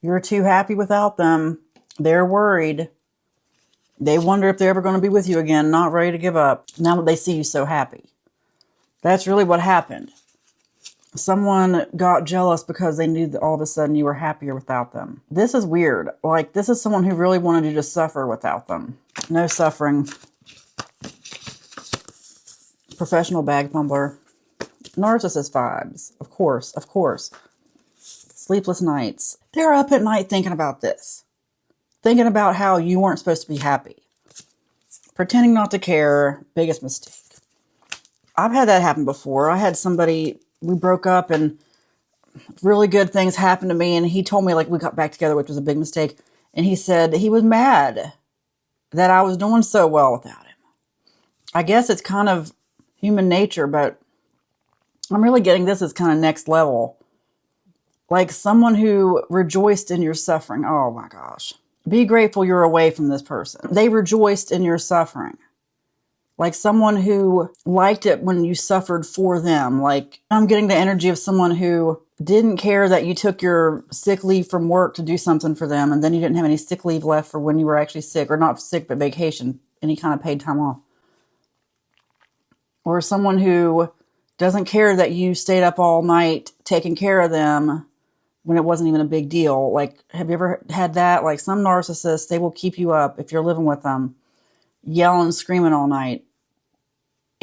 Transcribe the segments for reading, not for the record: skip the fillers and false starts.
You're too happy without them. They're worried. They wonder if they're ever going to be with you again, not ready to give up, now that they see you so happy. That's really what happened. Someone got jealous because they knew that all of a sudden you were happier without them. This is weird. Like, this is someone who really wanted you to suffer without them. No suffering. Professional bag fumbler. Narcissist vibes. Of course, of course. Sleepless nights. They're up at night thinking about this. Thinking about how you weren't supposed to be happy. Pretending not to care. Biggest mistake. I've had that happen before. I had somebody, we broke up and really good things happened to me. And he told me, like, we got back together, which was a big mistake. And he said he was mad that I was doing so well without him. I guess it's kind of human nature, but I'm really getting this as kind of next level. Like someone who rejoiced in your suffering. Oh my gosh. Be grateful you're away from this person. They rejoiced in your suffering. Like someone who liked it when you suffered for them. Like, I'm getting the energy of someone who didn't care that you took your sick leave from work to do something for them, and then you didn't have any sick leave left for when you were actually sick, or not sick, but vacation, any kind of paid time off. Or someone who doesn't care that you stayed up all night taking care of them when it wasn't even a big deal. Like, have you ever had that? Like, some narcissists, they will keep you up if you're living with them, yelling and screaming all night.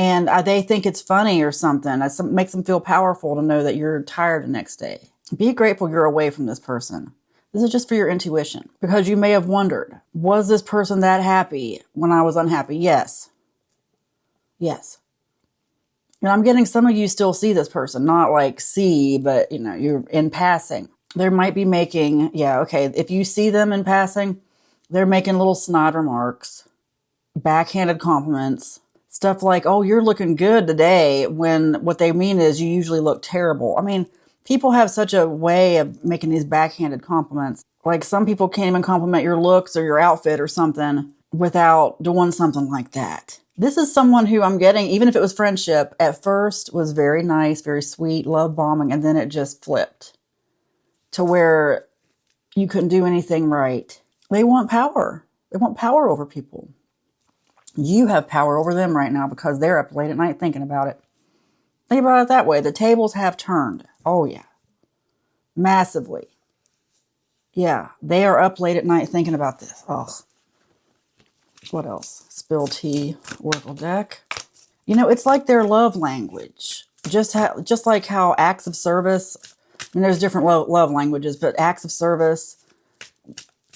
And they think it's funny or something. It makes them feel powerful to know that you're tired the next day. Be grateful you're away from this person. This is just for your intuition. Because you may have wondered, was this person that happy when I was unhappy? Yes. Yes. And I'm getting some of you still see this person. Not like see, but, you know, you're in passing. They might be making, yeah, okay, if you see them in passing, they're making little snide remarks, backhanded compliments, stuff like, oh, you're looking good today, when what they mean is you usually look terrible. I mean, people have such a way of making these backhanded compliments. Like, some people can't even compliment your looks or your outfit or something without doing something like that. This is someone who I'm getting, even if it was friendship, at first was very nice, very sweet, love bombing, and then it just flipped to where you couldn't do anything right. They want power. They want power over people. You have power over them right now because they're up late at night thinking about it. Think about it that way. The tables have turned. Oh, yeah. Massively. Yeah, they are up late at night thinking about this. Oh. What else? Spill tea, Oracle deck. You know, it's like their love language. Just like how acts of service, I mean, there's different love languages, but acts of service,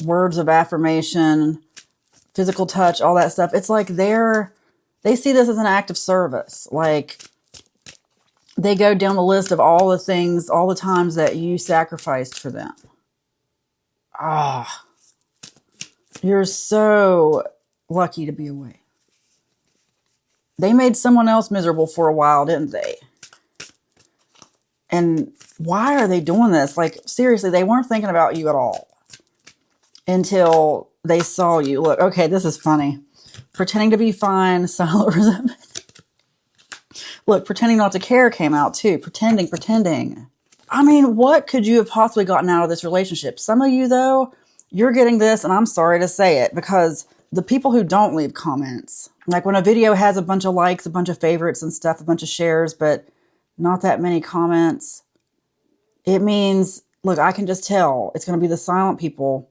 words of affirmation, physical touch, all that stuff. It's like they see this as an act of service. Like, they go down the list of all the things, all the times that you sacrificed for them. Ah, you're so lucky to be away. They made someone else miserable for a while, didn't they? And why are they doing this? Like, seriously, they weren't thinking about you at all until they saw you. Look, okay, this is funny. Pretending to be fine, silent resentment. Look, pretending not to care came out too. Pretending. I mean, what could you have possibly gotten out of this relationship? Some of you, though, you're getting this, and I'm sorry to say it, because the people who don't leave comments, like when a video has a bunch of likes, a bunch of favorites and stuff, a bunch of shares, but not that many comments, it means, look, I can just tell it's going to be the silent people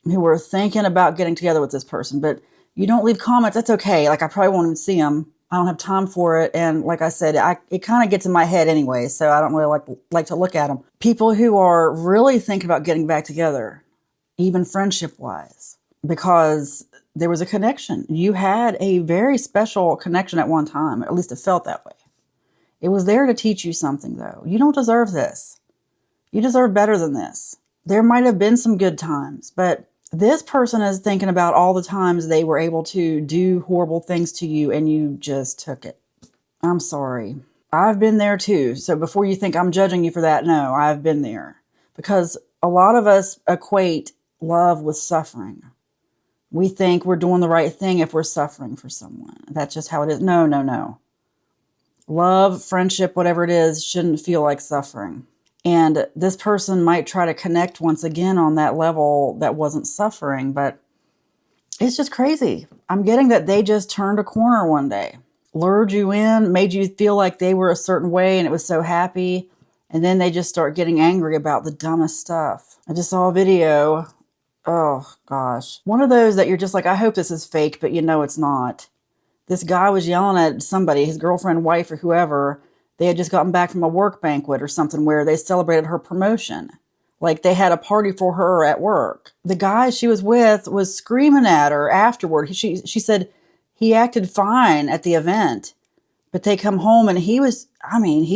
who are thinking about getting together with this person. But you don't leave comments, that's okay. Like, I probably won't even see them. I don't have time for it. And like I said, it kind of gets in my head anyway, so I don't really like to look at them. People who are really thinking about getting back together, even friendship-wise, because there was a connection. You had a very special connection at one time. At least it felt that way. It was there to teach you something, though. You don't deserve this. You deserve better than this. There might have been some good times, but this person is thinking about all the times they were able to do horrible things to you and you just took it. I'm sorry. I've been there too. So before you think I'm judging you for that, no, I've been there. Because a lot of us equate love with suffering. We think we're doing the right thing if we're suffering for someone. That's just how it is. No. Love, friendship, whatever it is, shouldn't feel like suffering. And this person might try to connect once again on that level that wasn't suffering, but it's just crazy. I'm getting that they just turned a corner one day, lured you in, made you feel like they were a certain way and it was so happy. And then they just start getting angry about the dumbest stuff. I just saw a video. Oh, gosh. One of those that you're just like, I hope this is fake, but you know it's not. This guy was yelling at somebody, his girlfriend, wife, or whoever. They had just gotten back from a work banquet or something where they celebrated her promotion. Like they had a party for her at work. The guy she was with was screaming at her afterward. She said he acted fine at the event, but they come home and he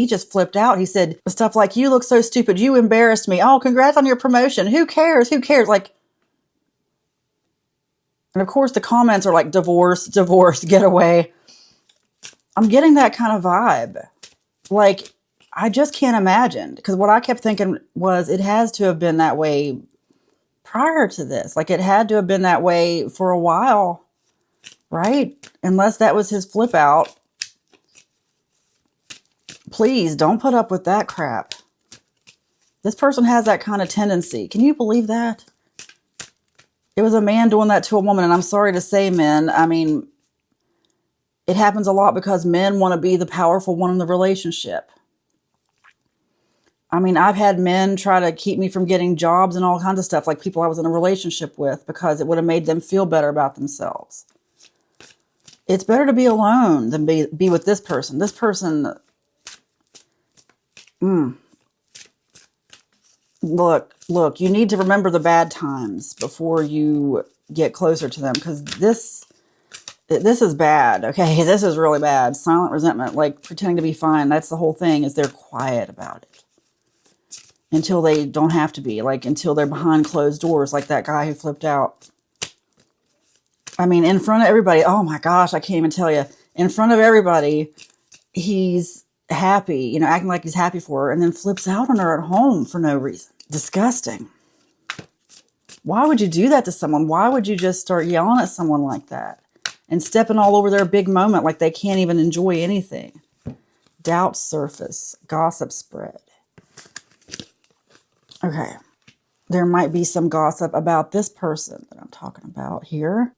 just flipped out. He said stuff like, you look so stupid. You embarrassed me. Oh, congrats on your promotion. Who cares? Who cares? Like, and of course the comments are like, divorce, divorce, get away. I'm getting that kind of vibe. Like, I just can't imagine. Because what I kept thinking was it has to have been that way prior to this. Like, it had to have been that way for a while, right? Unless that was his flip out. Please don't put up with that crap. This person has that kind of tendency. Can you believe that? It was a man doing that to a woman. And I'm sorry to say, men, I mean, it happens a lot because men want to be the powerful one in the relationship. I mean, I've had men try to keep me from getting jobs and all kinds of stuff, like people I was in a relationship with, because it would have made them feel better about themselves. It's better to be alone than be with this person. This person, look, you need to remember the bad times before you get closer to them, because this is bad, okay? This is really bad. Silent resentment, like pretending to be fine. That's the whole thing, is they're quiet about it. Until they don't have to be. Like, until they're behind closed doors, like that guy who flipped out. I mean, in front of everybody, oh my gosh, I can't even tell you. In front of everybody, he's happy, acting like he's happy for her, and then flips out on her at home for no reason. Disgusting. Why would you do that to someone? Why would you just start yelling at someone like that? And stepping all over their big moment like they can't even enjoy anything. Doubts surface. Gossip spread. Okay. There might be some gossip about this person that I'm talking about here.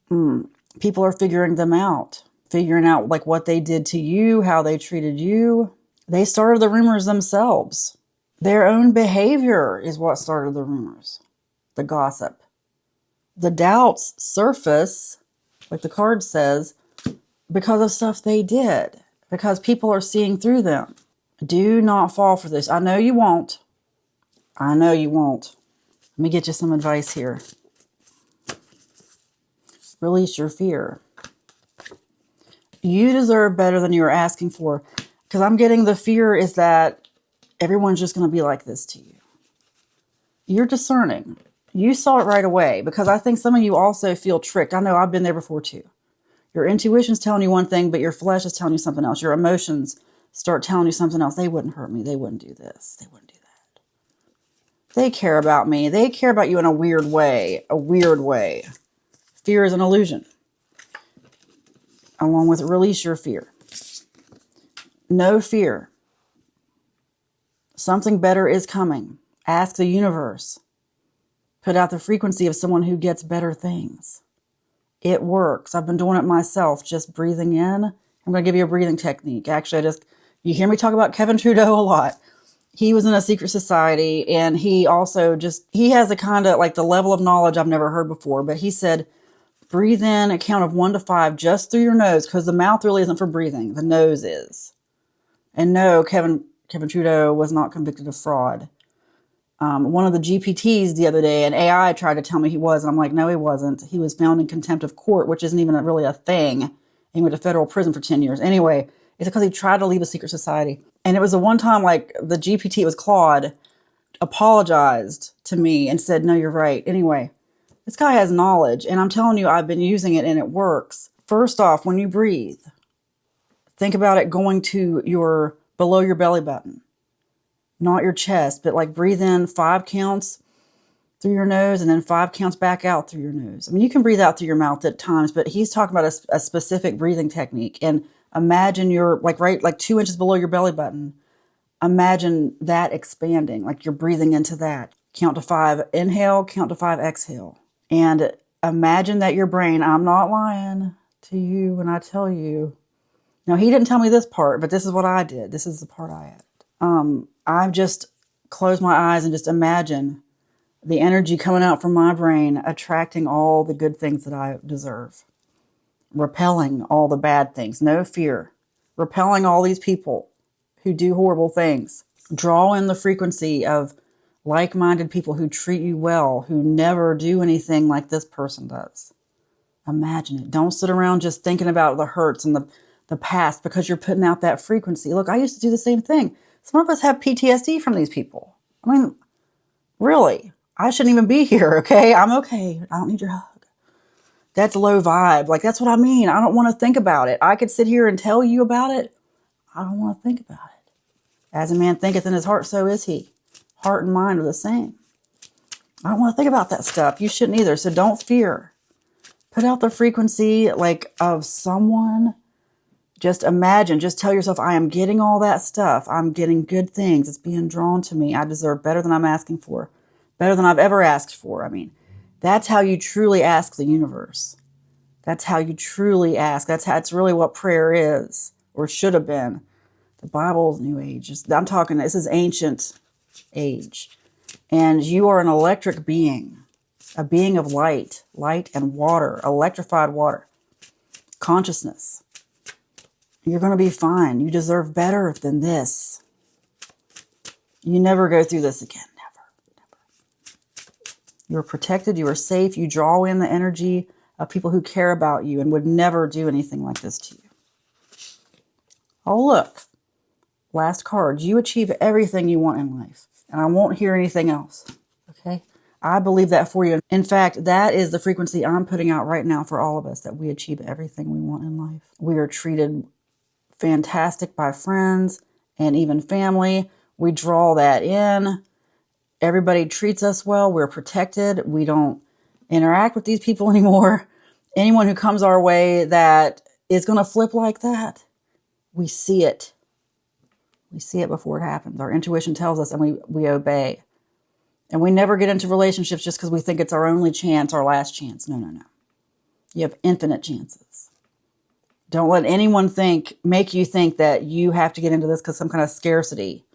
People are figuring them out. Figuring out like what they did to you, how they treated you. They started the rumors themselves. Their own behavior is what started the rumors. The gossip. The doubts surface, like the card says, because of stuff they did. Because people are seeing through them. Do not fall for this. I know you won't. I know you won't. Let me get you some advice here. Release your fear. You deserve better than you are asking for. Because I'm getting the fear is that everyone's just going to be like this to you. You're discerning. You saw it right away. Because I think some of you also feel tricked. I know I've been there before too. Your intuition's telling you one thing, but your flesh is telling you something else. Your emotions start telling you something else. They wouldn't hurt me. They wouldn't do this. They wouldn't do that. They care about me. They care about you in a weird way. A weird way. Fear is an illusion. Along with release your fear. No fear. Something better is coming. Ask the universe. Put out the frequency of someone who gets better things. It works. I've been doing it myself. Just breathing in. I'm going to give you a breathing technique. Actually, you hear me talk about Kevin Trudeau a lot. He was in a secret society, and he also he has a kind of like the level of knowledge I've never heard before, but he said, breathe in a count of 1 to 5 just through your nose, because the mouth really isn't for breathing. The nose is. And no, Kevin Trudeau was not convicted of fraud. One of the GPTs the other day, an AI tried to tell me he was, and I'm like, no, he wasn't. He was found in contempt of court, which isn't even really a thing. And he went to federal prison for 10 years. Anyway, it's because he tried to leave a secret society. And it was the one time, like, the GPT, it was Claude, apologized to me and said, no, you're right. Anyway, this guy has knowledge, and I'm telling you, I've been using it, and it works. First off, when you breathe, think about it going to below your belly button. Not your chest, but like breathe in 5 counts through your nose and then 5 counts back out through your nose. I mean, you can breathe out through your mouth at times, but he's talking about a specific breathing technique. And imagine you're like 2 inches below your belly button. imagine that expanding, like you're breathing into that. Count to 5, inhale, count to 5, exhale. And imagine that your brain, I'm not lying to you when I tell you. Now, he didn't tell me this part, but this is what I did. This is the part I added. I've just closed my eyes and just imagine the energy coming out from my brain, attracting all the good things that I deserve, repelling all the bad things, no fear, repelling all these people who do horrible things. Draw in the frequency of like-minded people who treat you well, who never do anything like this person does. Imagine it. Don't sit around just thinking about the hurts and the past, because you're putting out that frequency. Look, I used to do the same thing. Some of us have PTSD from these people. I mean, really, I shouldn't even be here, okay? I'm okay. I don't need your hug. That's low vibe. Like, that's what I mean. I don't want to think about it. I could sit here and tell you about it. I don't want to think about it. As a man thinketh in his heart, so is he. Heart and mind are the same. I don't want to think about that stuff. You shouldn't either. So don't fear. Put out the frequency like of someone. Just imagine, just tell yourself, I am getting all that stuff. I'm getting good things. It's being drawn to me. I deserve better than I'm asking for. Better than I've ever asked for. I mean, that's how you truly ask the universe. That's how you truly ask. That's really what prayer is, or should have been. The Bible's New Age. I'm talking, this is ancient age. And you are an electric being, a being of light and water, electrified water, consciousness. You're going to be fine. You deserve better than this. You never go through this again. Never. You're protected. You are safe. You draw in the energy of people who care about you and would never do anything like this to you. Oh, look. Last card. You achieve everything you want in life. And I won't hear anything else. Okay? I believe that for you. In fact, that is the frequency I'm putting out right now for all of us, that we achieve everything we want in life. We are treated fantastic by friends and even family. We draw that in. Everybody treats us well. We're protected. We don't interact with these people anymore. Anyone who comes our way that is going to flip like that, we see it. We see it before it happens. Our intuition tells us, and we obey. And we never get into relationships just because we think it's our only chance, our last chance. No. You have infinite chances. Don't let anyone make you think that you have to get into this because some kind of scarcity.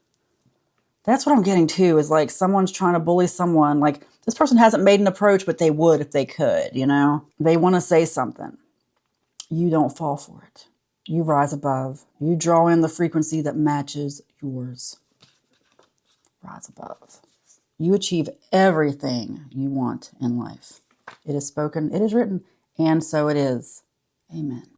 That's what I'm getting to, is like someone's trying to bully someone. Like, this person hasn't made an approach, but they would if they could, you know? They want to say something. You don't fall for it. You rise above. You draw in the frequency that matches yours. Rise above. You achieve everything you want in life. It is spoken, it is written, and so it is. Amen.